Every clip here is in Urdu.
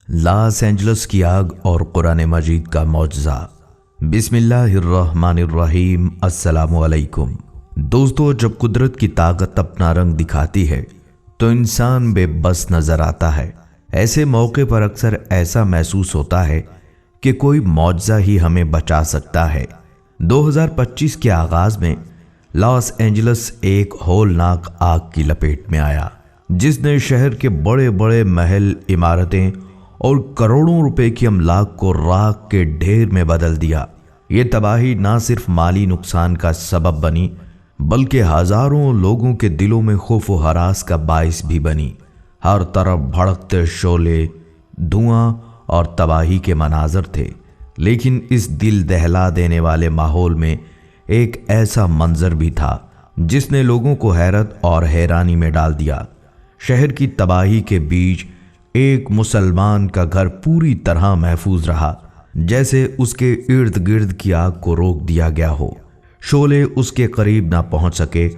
لاس اینجلس کی آگ اور قرآن مجید کا معجزہ۔ بسم اللہ الرحمن الرحیم۔ السلام علیکم دوستو، جب قدرت کی طاقت اپنا رنگ دکھاتی ہے تو انسان بے بس نظر آتا ہے۔ ایسے موقع پر اکثر ایسا محسوس ہوتا ہے کہ کوئی معجزہ ہی ہمیں بچا سکتا ہے۔ 2025 کے آغاز میں لاس اینجلس ایک ہولناک آگ کی لپیٹ میں آیا جس نے شہر کے بڑے بڑے محل، عمارتیں اور کروڑوں روپے کی املاک کو راکھ کے ڈھیر میں بدل دیا۔ یہ تباہی نہ صرف مالی نقصان کا سبب بنی بلکہ ہزاروں لوگوں کے دلوں میں خوف و ہراس کا باعث بھی بنی۔ ہر طرف بھڑکتے شعلے، دھواں اور تباہی کے مناظر تھے، لیکن اس دل دہلا دینے والے ماحول میں ایک ایسا منظر بھی تھا جس نے لوگوں کو حیرت اور حیرانی میں ڈال دیا۔ شہر کی تباہی کے بیچ ایک مسلمان کا گھر پوری طرح محفوظ رہا، جیسے اس کے ارد گرد کی آگ کو روک دیا گیا ہو۔ شعلے اس کے قریب نہ پہنچ سکے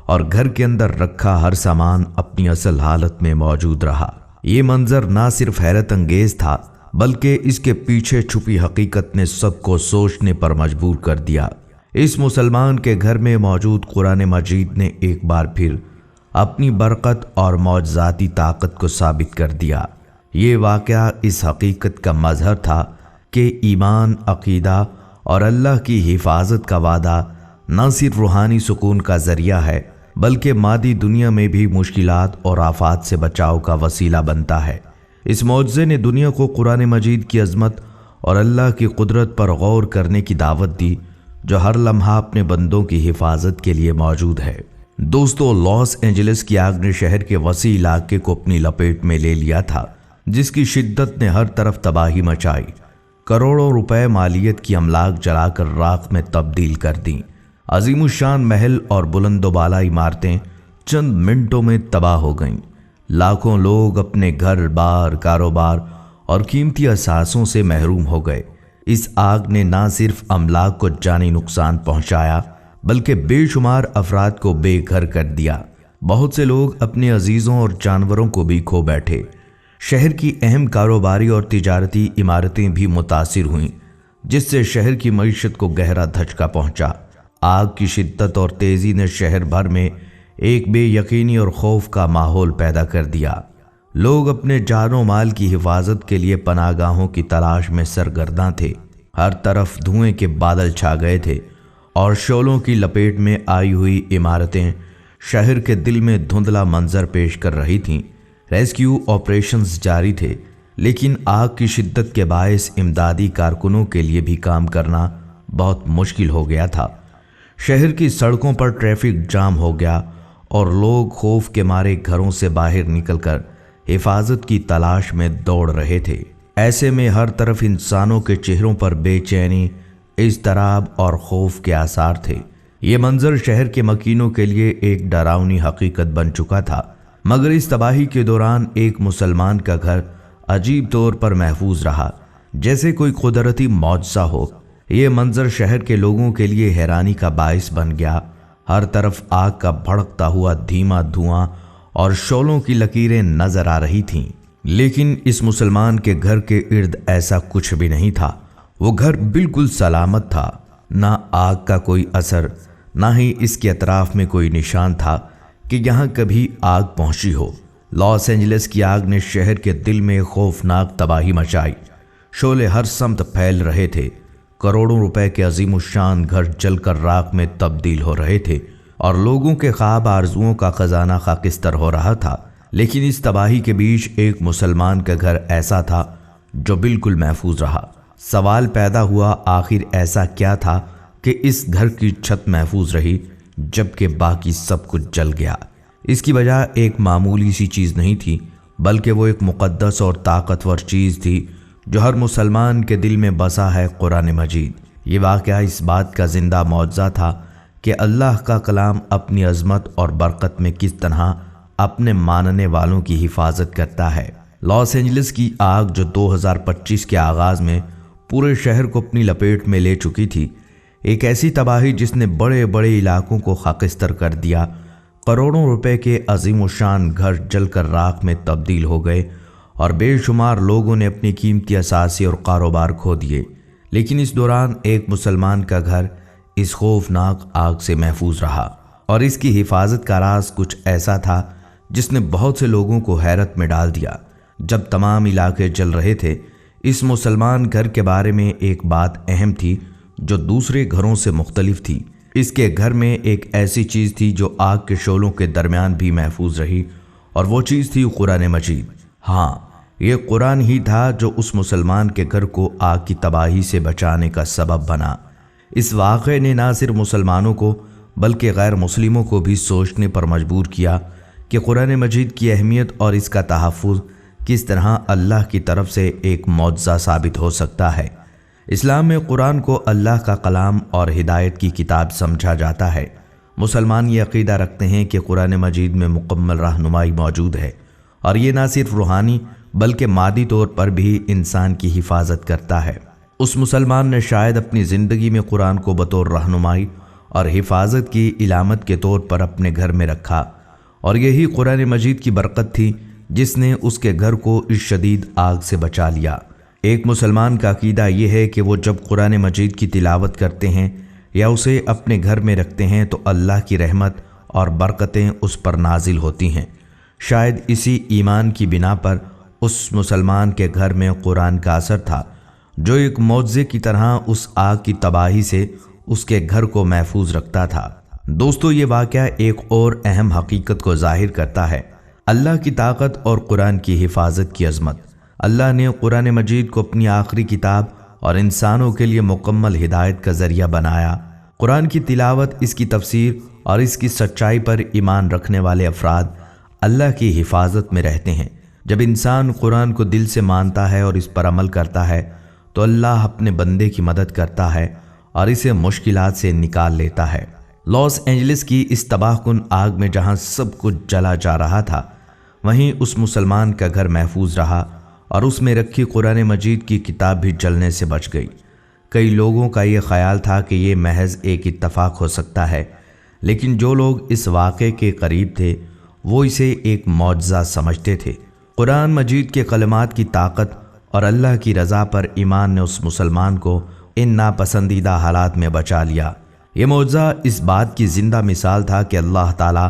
اور گھر کے اندر رکھا ہر سامان اپنی اصل حالت میں موجود رہا۔ یہ منظر نہ صرف حیرت انگیز تھا بلکہ اس کے پیچھے چھپی حقیقت نے سب کو سوچنے پر مجبور کر دیا۔ اس مسلمان کے گھر میں موجود قرآن مجید نے ایک بار پھر اپنی برکت اور معجزاتی طاقت کو ثابت کر دیا۔ یہ واقعہ اس حقیقت کا مظہر تھا کہ ایمان، عقیدہ اور اللہ کی حفاظت کا وعدہ نہ صرف روحانی سکون کا ذریعہ ہے بلکہ مادی دنیا میں بھی مشکلات اور آفات سے بچاؤ کا وسیلہ بنتا ہے۔ اس معجزے نے دنیا کو قرآن مجید کی عظمت اور اللہ کی قدرت پر غور کرنے کی دعوت دی، جو ہر لمحہ اپنے بندوں کی حفاظت کے لیے موجود ہے۔ دوستو، لاس اینجلس کی آگ نے شہر کے وسیع علاقے کو اپنی لپیٹ میں لے لیا تھا، جس کی شدت نے ہر طرف تباہی مچائی۔ کروڑوں روپے مالیت کی املاک جلا کر راکھ میں تبدیل کر دیں۔ عظیم الشان محل اور بلند و بالا عمارتیں چند منٹوں میں تباہ ہو گئیں۔ لاکھوں لوگ اپنے گھر بار، کاروبار اور قیمتی اثاثوں سے محروم ہو گئے۔ اس آگ نے نہ صرف املاک کو جانی نقصان پہنچایا بلکہ بے شمار افراد کو بے گھر کر دیا۔ بہت سے لوگ اپنے عزیزوں اور جانوروں کو بھی کھو بیٹھے۔ شہر کی اہم کاروباری اور تجارتی عمارتیں بھی متاثر ہوئیں، جس سے شہر کی معیشت کو گہرا دھچکا پہنچا۔ آگ کی شدت اور تیزی نے شہر بھر میں ایک بے یقینی اور خوف کا ماحول پیدا کر دیا۔ لوگ اپنے جان و مال کی حفاظت کے لیے پناہ گاہوں کی تلاش میں سرگرداں تھے۔ ہر طرف دھوئیں کے بادل چھا گئے تھے اور شعلوں کی لپیٹ میں آئی ہوئی عمارتیں شہر کے دل میں دھندلا منظر پیش کر رہی تھیں۔ ریسکیو آپریشنز جاری تھے، لیکن آگ کی شدت کے باعث امدادی کارکنوں کے لیے بھی کام کرنا بہت مشکل ہو گیا تھا۔ شہر کی سڑکوں پر ٹریفک جام ہو گیا اور لوگ خوف کے مارے گھروں سے باہر نکل کر حفاظت کی تلاش میں دوڑ رہے تھے۔ ایسے میں ہر طرف انسانوں کے چہروں پر بے چینی، اضطراب اور خوف کے آثار تھے۔ یہ منظر شہر کے مکینوں کے لیے ایک ڈراؤنی حقیقت بن چکا تھا، مگر اس تباہی کے دوران ایک مسلمان کا گھر عجیب طور پر محفوظ رہا، جیسے کوئی قدرتی معجزہ ہو۔ یہ منظر شہر کے لوگوں کے لیے حیرانی کا باعث بن گیا۔ ہر طرف آگ کا بھڑکتا ہوا دھیما دھواں اور شعلوں کی لکیریں نظر آ رہی تھیں، لیکن اس مسلمان کے گھر کے ارد ایسا کچھ بھی نہیں تھا۔ وہ گھر بالکل سلامت تھا، نہ آگ کا کوئی اثر، نہ ہی اس کے اطراف میں کوئی نشان تھا کہ یہاں کبھی آگ پہنچی ہو۔ لاس اینجلس کی آگ نے شہر کے دل میں خوفناک تباہی مچائی۔ شعلے ہر سمت پھیل رہے تھے، کروڑوں روپے کے عظیم الشان گھر جل کر راکھ میں تبدیل ہو رہے تھے اور لوگوں کے خواب آرزوؤں کا خزانہ خاکستر ہو رہا تھا۔ لیکن اس تباہی کے بیچ ایک مسلمان کا گھر ایسا تھا جو بالکل محفوظ رہا۔ سوال پیدا ہوا، آخر ایسا کیا تھا کہ اس گھر کی چھت محفوظ رہی جبکہ باقی سب کچھ جل گیا؟ اس کی وجہ ایک معمولی سی چیز نہیں تھی بلکہ وہ ایک مقدس اور طاقتور چیز تھی جو ہر مسلمان کے دل میں بسا ہے، قرآن مجید۔ یہ واقعہ اس بات کا زندہ معجزہ تھا کہ اللہ کا کلام اپنی عظمت اور برکت میں کس طرح اپنے ماننے والوں کی حفاظت کرتا ہے۔ لاس اینجلس کی آگ جو 2025 کے آغاز میں پورے شہر کو اپنی لپیٹ میں لے چکی تھی، ایک ایسی تباہی جس نے بڑے بڑے علاقوں کو خاکستر کر دیا۔ کروڑوں روپے کے عظیم الشان گھر جل کر راکھ میں تبدیل ہو گئے اور بے شمار لوگوں نے اپنی قیمتی اثاثے اور کاروبار کھو دیے، لیکن اس دوران ایک مسلمان کا گھر اس خوفناک آگ سے محفوظ رہا، اور اس کی حفاظت کا راز کچھ ایسا تھا جس نے بہت سے لوگوں کو حیرت میں ڈال دیا۔ جب تمام علاقے جل رہے تھے، اس مسلمان گھر کے بارے میں ایک بات اہم تھی جو دوسرے گھروں سے مختلف تھی۔ اس کے گھر میں ایک ایسی چیز تھی جو آگ کے شعلوں کے درمیان بھی محفوظ رہی، اور وہ چیز تھی قرآن مجید۔ ہاں، یہ قرآن ہی تھا جو اس مسلمان کے گھر کو آگ کی تباہی سے بچانے کا سبب بنا۔ اس واقعے نے نہ صرف مسلمانوں کو بلکہ غیر مسلموں کو بھی سوچنے پر مجبور کیا کہ قرآن مجید کی اہمیت اور اس کا تحفظ کس طرح اللہ کی طرف سے ایک معجزہ ثابت ہو سکتا ہے۔ اسلام میں قرآن کو اللہ کا کلام اور ہدایت کی کتاب سمجھا جاتا ہے۔ مسلمان یہ عقیدہ رکھتے ہیں کہ قرآن مجید میں مکمل رہنمائی موجود ہے، اور یہ نہ صرف روحانی بلکہ مادی طور پر بھی انسان کی حفاظت کرتا ہے۔ اس مسلمان نے شاید اپنی زندگی میں قرآن کو بطور رہنمائی اور حفاظت کی علامت کے طور پر اپنے گھر میں رکھا، اور یہی قرآن مجید کی برکت تھی جس نے اس کے گھر کو اس شدید آگ سے بچا لیا۔ ایک مسلمان کا عقیدہ یہ ہے کہ وہ جب قرآن مجید کی تلاوت کرتے ہیں یا اسے اپنے گھر میں رکھتے ہیں تو اللہ کی رحمت اور برکتیں اس پر نازل ہوتی ہیں۔ شاید اسی ایمان کی بنا پر اس مسلمان کے گھر میں قرآن کا اثر تھا جو ایک معجزے کی طرح اس آگ کی تباہی سے اس کے گھر کو محفوظ رکھتا تھا۔ دوستو، یہ واقعہ ایک اور اہم حقیقت کو ظاہر کرتا ہے، اللہ کی طاقت اور قرآن کی حفاظت کی عظمت۔ اللہ نے قرآن مجید کو اپنی آخری کتاب اور انسانوں کے لیے مکمل ہدایت کا ذریعہ بنایا۔ قرآن کی تلاوت، اس کی تفسیر اور اس کی سچائی پر ایمان رکھنے والے افراد اللہ کی حفاظت میں رہتے ہیں۔ جب انسان قرآن کو دل سے مانتا ہے اور اس پر عمل کرتا ہے تو اللہ اپنے بندے کی مدد کرتا ہے اور اسے مشکلات سے نکال لیتا ہے۔ لاس اینجلس کی اس تباہ کن آگ میں جہاں سب کچھ جلا جا رہا تھا، وہیں اس مسلمان کا گھر محفوظ رہا اور اس میں رکھی قرآن مجید کی کتاب بھی جلنے سے بچ گئی۔ کئی لوگوں کا یہ خیال تھا کہ یہ محض ایک اتفاق ہو سکتا ہے، لیکن جو لوگ اس واقعے کے قریب تھے وہ اسے ایک معجزہ سمجھتے تھے۔ قرآن مجید کے کلمات کی طاقت اور اللہ کی رضا پر ایمان نے اس مسلمان کو ان ناپسندیدہ حالات میں بچا لیا۔ یہ معجزہ اس بات کی زندہ مثال تھا کہ اللہ تعالیٰ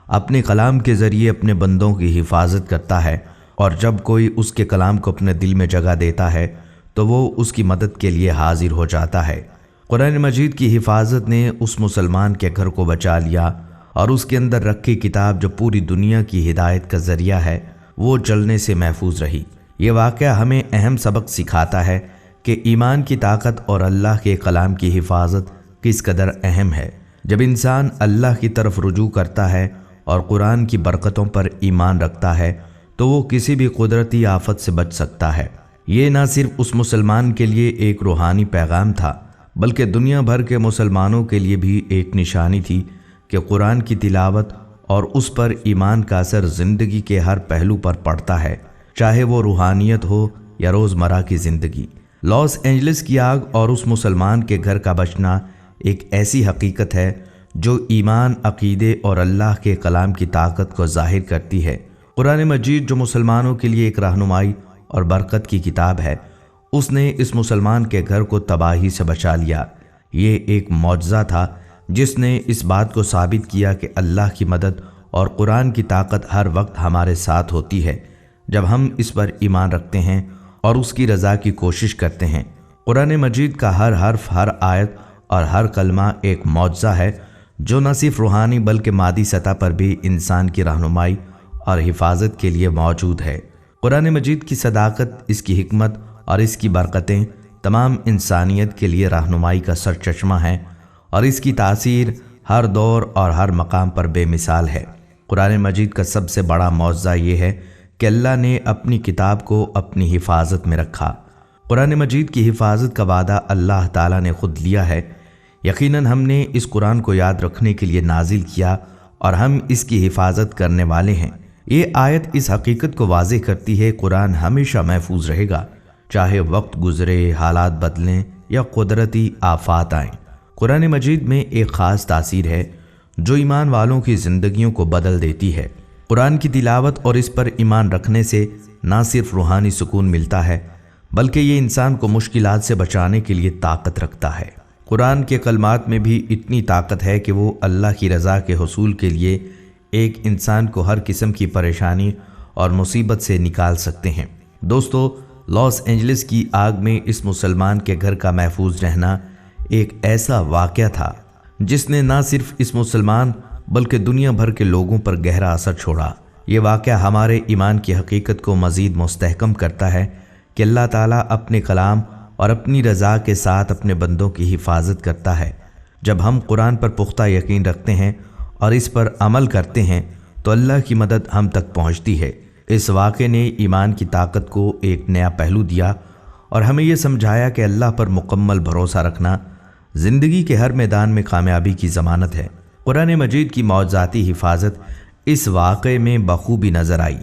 اپنے کلام کے ذریعے اپنے بندوں کی حفاظت کرتا ہے، اور جب کوئی اس کے کلام کو اپنے دل میں جگہ دیتا ہے تو وہ اس کی مدد کے لیے حاضر ہو جاتا ہے۔ قرآن مجید کی حفاظت نے اس مسلمان کے گھر کو بچا لیا، اور اس کے اندر رکھی کتاب جو پوری دنیا کی ہدایت کا ذریعہ ہے وہ جلنے سے محفوظ رہی۔ یہ واقعہ ہمیں اہم سبق سکھاتا ہے کہ ایمان کی طاقت اور اللہ کے کلام کی حفاظت کس قدر اہم ہے۔ جب انسان اللہ کی طرف رجوع کرتا ہے اور قرآن کی برکتوں پر ایمان رکھتا ہے تو وہ کسی بھی قدرتی آفت سے بچ سکتا ہے۔ یہ نہ صرف اس مسلمان کے لیے ایک روحانی پیغام تھا بلکہ دنیا بھر کے مسلمانوں کے لیے بھی ایک نشانی تھی کہ قرآن کی تلاوت اور اس پر ایمان کا اثر زندگی کے ہر پہلو پر پڑتا ہے، چاہے وہ روحانیت ہو یا روزمرہ کی زندگی۔ لاس اینجلس کی آگ اور اس مسلمان کے گھر کا بچنا ایک ایسی حقیقت ہے جو ایمان، عقیدے اور اللہ کے کلام کی طاقت کو ظاہر کرتی ہے۔ قرآن مجید جو مسلمانوں کے لیے ایک رہنمائی اور برکت کی کتاب ہے، اس نے اس مسلمان کے گھر کو تباہی سے بچا لیا۔ یہ ایک معجزہ تھا جس نے اس بات کو ثابت کیا کہ اللہ کی مدد اور قرآن کی طاقت ہر وقت ہمارے ساتھ ہوتی ہے جب ہم اس پر ایمان رکھتے ہیں اور اس کی رضا کی کوشش کرتے ہیں۔ قرآن مجید کا ہر حرف، ہر آیت اور ہر کلمہ ایک معجزہ ہے جو نہ صرف روحانی بلکہ مادی سطح پر بھی انسان کی رہنمائی اور حفاظت کے لیے موجود ہے۔ قرآن مجید کی صداقت، اس کی حکمت اور اس کی برکتیں تمام انسانیت کے لیے رہنمائی کا سرچشمہ ہیں، اور اس کی تاثیر ہر دور اور ہر مقام پر بے مثال ہے۔ قرآن مجید کا سب سے بڑا معجزہ یہ ہے کہ اللہ نے اپنی کتاب کو اپنی حفاظت میں رکھا۔ قرآن مجید کی حفاظت کا وعدہ اللہ تعالیٰ نے خود لیا ہے۔ یقیناً ہم نے اس قرآن کو یاد رکھنے کے لیے نازل کیا اور ہم اس کی حفاظت کرنے والے ہیں۔ یہ آیت اس حقیقت کو واضح کرتی ہے، قرآن ہمیشہ محفوظ رہے گا، چاہے وقت گزرے، حالات بدلیں یا قدرتی آفات آئیں۔ قرآن مجید میں ایک خاص تاثیر ہے جو ایمان والوں کی زندگیوں کو بدل دیتی ہے۔ قرآن کی تلاوت اور اس پر ایمان رکھنے سے نہ صرف روحانی سکون ملتا ہے بلکہ یہ انسان کو مشکلات سے بچانے کے لیے طاقت رکھتا ہے۔ قرآن کے کلمات میں بھی اتنی طاقت ہے کہ وہ اللہ کی رضا کے حصول کے لیے ایک انسان کو ہر قسم کی پریشانی اور مصیبت سے نکال سکتے ہیں۔ دوستو، لاس اینجلس کی آگ میں اس مسلمان کے گھر کا محفوظ رہنا ایک ایسا واقعہ تھا جس نے نہ صرف اس مسلمان بلکہ دنیا بھر کے لوگوں پر گہرا اثر چھوڑا۔ یہ واقعہ ہمارے ایمان کی حقیقت کو مزید مستحکم کرتا ہے کہ اللہ تعالیٰ اپنے کلام اور اپنی رضا کے ساتھ اپنے بندوں کی حفاظت کرتا ہے۔ جب ہم قرآن پر پختہ یقین رکھتے ہیں اور اس پر عمل کرتے ہیں تو اللہ کی مدد ہم تک پہنچتی ہے۔ اس واقعے نے ایمان کی طاقت کو ایک نیا پہلو دیا اور ہمیں یہ سمجھایا کہ اللہ پر مکمل بھروسہ رکھنا زندگی کے ہر میدان میں کامیابی کی ضمانت ہے۔ قرآن مجید کی معجزاتی حفاظت اس واقعے میں بخوبی نظر آئی۔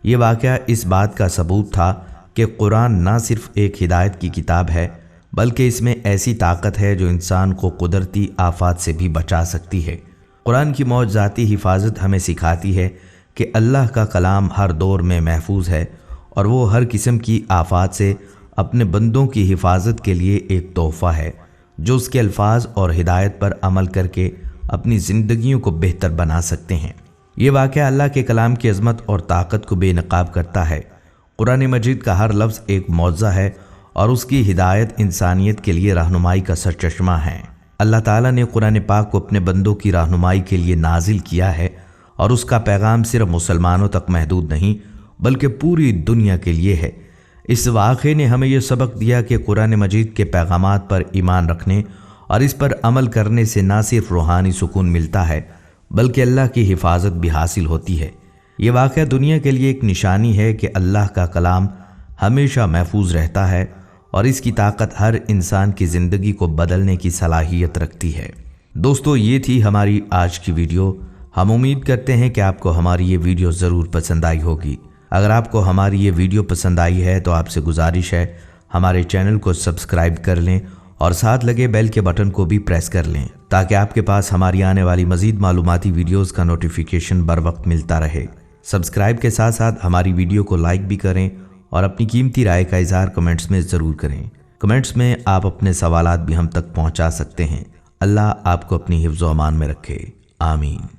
یہ واقعہ اس بات کا ثبوت تھا کہ قرآن نہ صرف ایک ہدایت کی کتاب ہے بلکہ اس میں ایسی طاقت ہے جو انسان کو قدرتی آفات سے بھی بچا سکتی ہے۔ قرآن کی معجزاتی حفاظت ہمیں سکھاتی ہے کہ اللہ کا کلام ہر دور میں محفوظ ہے اور وہ ہر قسم کی آفات سے اپنے بندوں کی حفاظت کے لیے ایک تحفہ ہے جو اس کے الفاظ اور ہدایت پر عمل کر کے اپنی زندگیوں کو بہتر بنا سکتے ہیں۔ یہ واقعہ اللہ کے کلام کی عظمت اور طاقت کو بے نقاب کرتا ہے۔ قرآن مجید کا ہر لفظ ایک معجزہ ہے اور اس کی ہدایت انسانیت کے لیے رہنمائی کا سرچشمہ ہے۔ اللہ تعالیٰ نے قرآن پاک کو اپنے بندوں کی رہنمائی کے لیے نازل کیا ہے اور اس کا پیغام صرف مسلمانوں تک محدود نہیں بلکہ پوری دنیا کے لیے ہے۔ اس واقعے نے ہمیں یہ سبق دیا کہ قرآن مجید کے پیغامات پر ایمان رکھنے اور اس پر عمل کرنے سے نہ صرف روحانی سکون ملتا ہے بلکہ اللہ کی حفاظت بھی حاصل ہوتی ہے۔ یہ واقعہ دنیا کے لیے ایک نشانی ہے کہ اللہ کا کلام ہمیشہ محفوظ رہتا ہے اور اس کی طاقت ہر انسان کی زندگی کو بدلنے کی صلاحیت رکھتی ہے۔ دوستو، یہ تھی ہماری آج کی ویڈیو۔ ہم امید کرتے ہیں کہ آپ کو ہماری یہ ویڈیو ضرور پسند آئی ہوگی۔ اگر آپ کو ہماری یہ ویڈیو پسند آئی ہے تو آپ سے گزارش ہے ہمارے چینل کو سبسکرائب کر لیں اور ساتھ لگے بیل کے بٹن کو بھی پریس کر لیں تاکہ آپ کے پاس ہماری آنے والی مزید معلوماتی ویڈیوز کا نوٹیفیکیشن بر وقت ملتا رہے۔ سبسکرائب کے ساتھ ساتھ ہماری ویڈیو کو لائک بھی کریں اور اپنی قیمتی رائے کا اظہار کمنٹس میں ضرور کریں۔ کمنٹس میں آپ اپنے سوالات بھی ہم تک پہنچا سکتے ہیں۔ اللہ آپ کو اپنی حفظ و امان میں رکھے۔ آمین۔